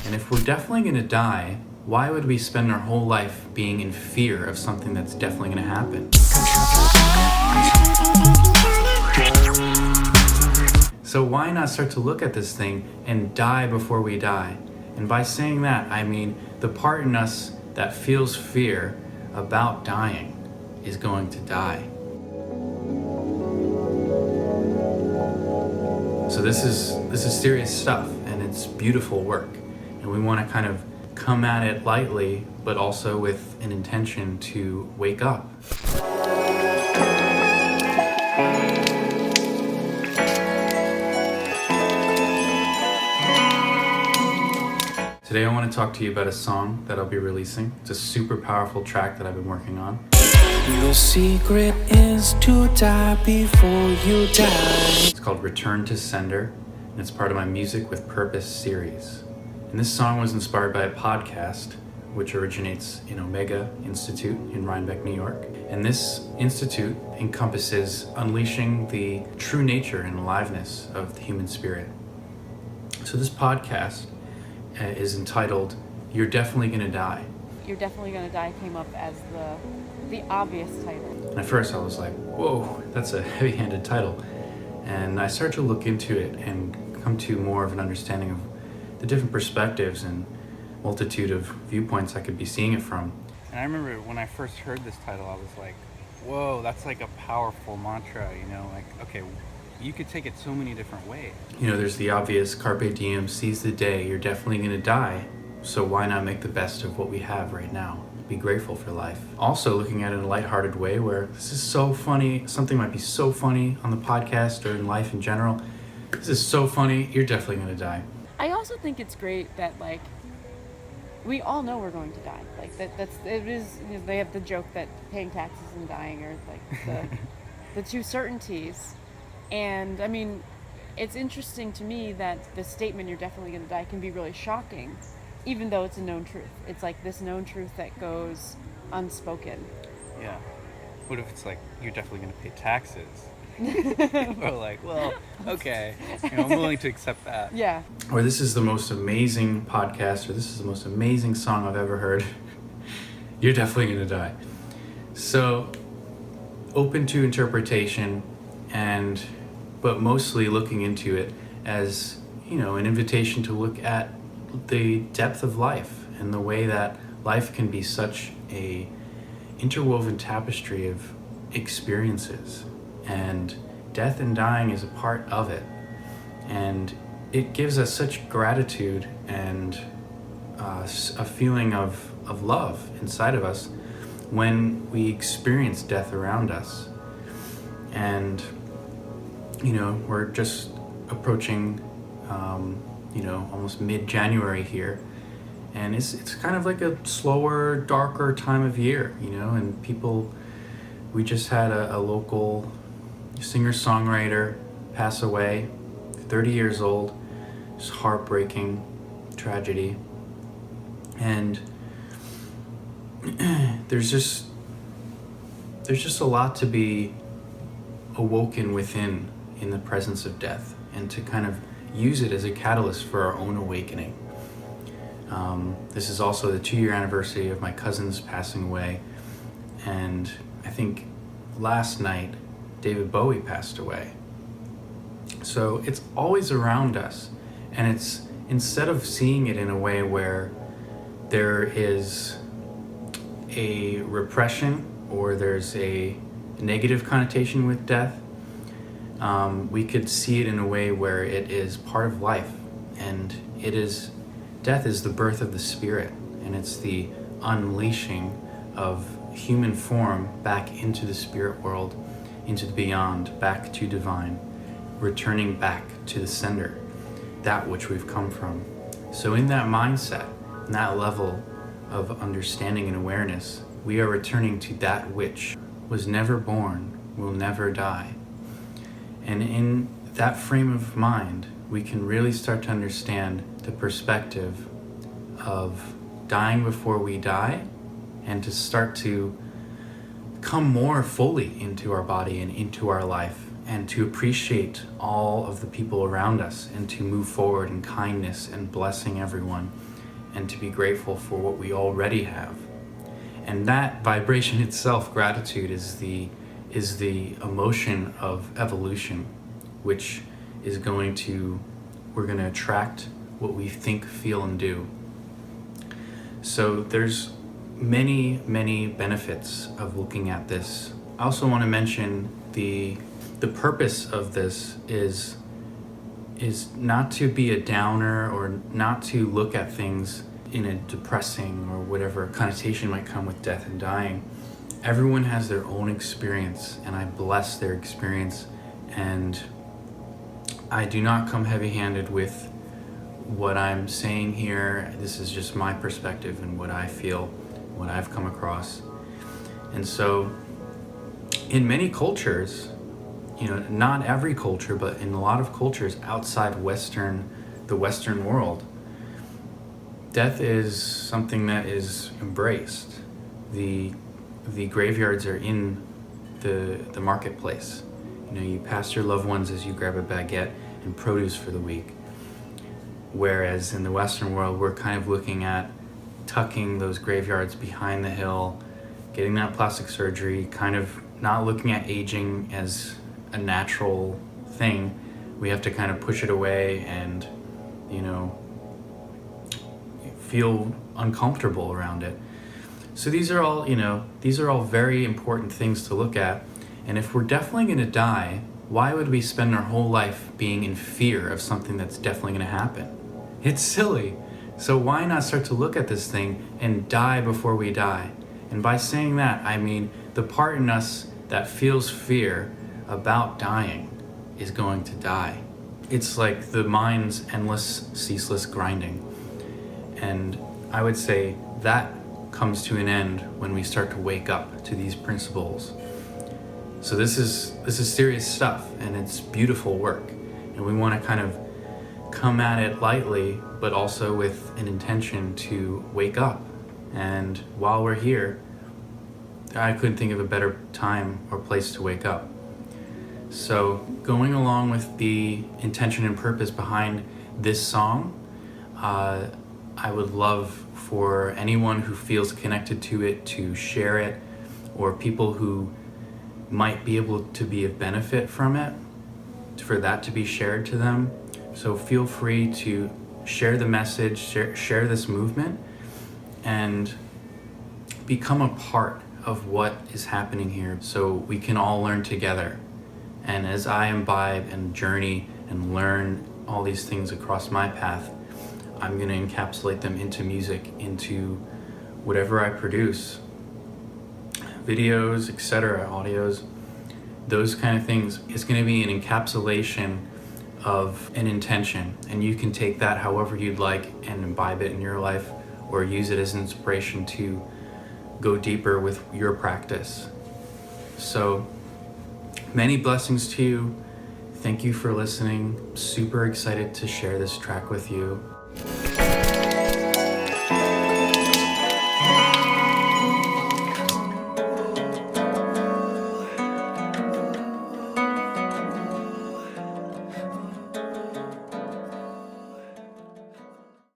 And if we're definitely going to die, why would we spend our whole life being in fear of something that's definitely going to happen? So why not start to look at this thing and die before we die? And by saying that, I mean the part in us that feels fear about dying is going to die. So this is serious stuff, and it's beautiful work. And we want to kind of come at it lightly, but also with an intention to wake up. Today I want to talk to you about a song that I'll be releasing. It's a super powerful track that I've been working on. Your secret is to die before you die. It's called Return to Sender, and it's part of my Music with Purpose series. And this song was inspired by a podcast which originates in Omega Institute in Rhinebeck, New York. And this institute encompasses unleashing the true nature and aliveness of the human spirit. So this podcast is entitled, You're Definitely Gonna Die. You're Definitely Gonna Die came up as the obvious title. And at first I was like, whoa, that's a heavy-handed title. And I started to look into it and come to more of an understanding of the different perspectives and multitude of viewpoints I could be seeing it from. And I remember when I first heard this title, I was like, whoa, that's like a powerful mantra, you know, like, okay, you could take it so many different ways. You know, there's the obvious carpe diem, seize the day, you're definitely gonna die, so why not make the best of what we have right now? Be grateful for life. Also looking at it in a lighthearted way where this is so funny, something might be so funny on the podcast or in life in general. This is so funny, you're definitely gonna die. I also think it's great that, like, we all know we're going to die. Like, it is, you know, they have the joke that paying taxes and dying are like the two certainties. And I mean, it's interesting to me that the statement, you're definitely going to die, can be really shocking, even though it's a known truth. It's like this known truth that goes unspoken. Yeah. What if it's like, you're definitely going to pay taxes? Or like, well, okay, you know, I'm willing to accept that. Yeah. Or this is the most amazing podcast, or this is the most amazing song I've ever heard. You're definitely going to die. So, open to interpretation, but mostly looking into it as, you know, an invitation to look at the depth of life and the way that life can be such a interwoven tapestry of experiences, and death and dying is a part of it. And it gives us such gratitude and a feeling of love inside of us when we experience death around us. And you know, we're just approaching, you know, almost mid-January here. And it's kind of like a slower, darker time of year, you know, and we just had a local singer-songwriter pass away, 30 years old. It's heartbreaking tragedy. And there's just a lot to be awoken within in the presence of death, and to kind of use it as a catalyst for our own awakening. This is also the 2-year anniversary of my cousin's passing away, and I think last night David Bowie passed away. So it's always around us, and it's, instead of seeing it in a way where there is a repression or there's a negative connotation with death, we could see it in a way where it is part of life, and death is the birth of the spirit, and it's the unleashing of human form back into the spirit world, into the beyond, back to divine, returning back to the sender, that which we've come from. So in that mindset, in that level of understanding and awareness, we are returning to that which was never born, will never die. And in that frame of mind, we can really start to understand the perspective of dying before we die, and to start to come more fully into our body and into our life, and to appreciate all of the people around us, and to move forward in kindness and blessing everyone, and to be grateful for what we already have. And that vibration itself, gratitude, is the emotion of evolution, which is we're going to attract what we think, feel, and do. So there's many, many benefits of looking at this. I also want to mention the purpose of this is not to be a downer, or not to look at things in a depressing or whatever connotation might come with death and dying. Everyone has their own experience, and I bless their experience, and I do not come heavy-handed with what I'm saying here. This is just my perspective and what I feel, what I've come across. And so in many cultures, not every culture, but in a lot of cultures outside the Western world, death is something that is embraced. The graveyards are in the marketplace. You pass your loved ones as you grab a baguette and produce for the week. Whereas in the Western world, we're kind of looking at tucking those graveyards behind the hill, getting that plastic surgery, kind of not looking at aging as a natural thing. We have to kind of push it away and, feel uncomfortable around it. So these are all very important things to look at. And if we're definitely going to die, why would we spend our whole life being in fear of something that's definitely going to happen? It's silly. So why not start to look at this thing and die before we die? And by saying that, I mean the part in us that feels fear about dying is going to die. It's like the mind's endless, ceaseless grinding. And I would say that comes to an end when we start to wake up to these principles. So this is serious stuff, and it's beautiful work. And we want to kind of come at it lightly, but also with an intention to wake up. And while we're here, I couldn't think of a better time or place to wake up. So going along with the intention and purpose behind this song, I would love for anyone who feels connected to it to share it, or people who might be able to be of benefit from it, for that to be shared to them. So feel free to share the message, share this movement, and become a part of what is happening here so we can all learn together. And as I imbibe and journey and learn all these things across my path, I'm going to encapsulate them into music, into whatever I produce, videos, etc., audios, those kind of things. It's going to be an encapsulation of an intention, and you can take that however you'd like and imbibe it in your life, or use it as inspiration to go deeper with your practice. So many blessings to you. Thank you for listening. Super excited to share this track with you.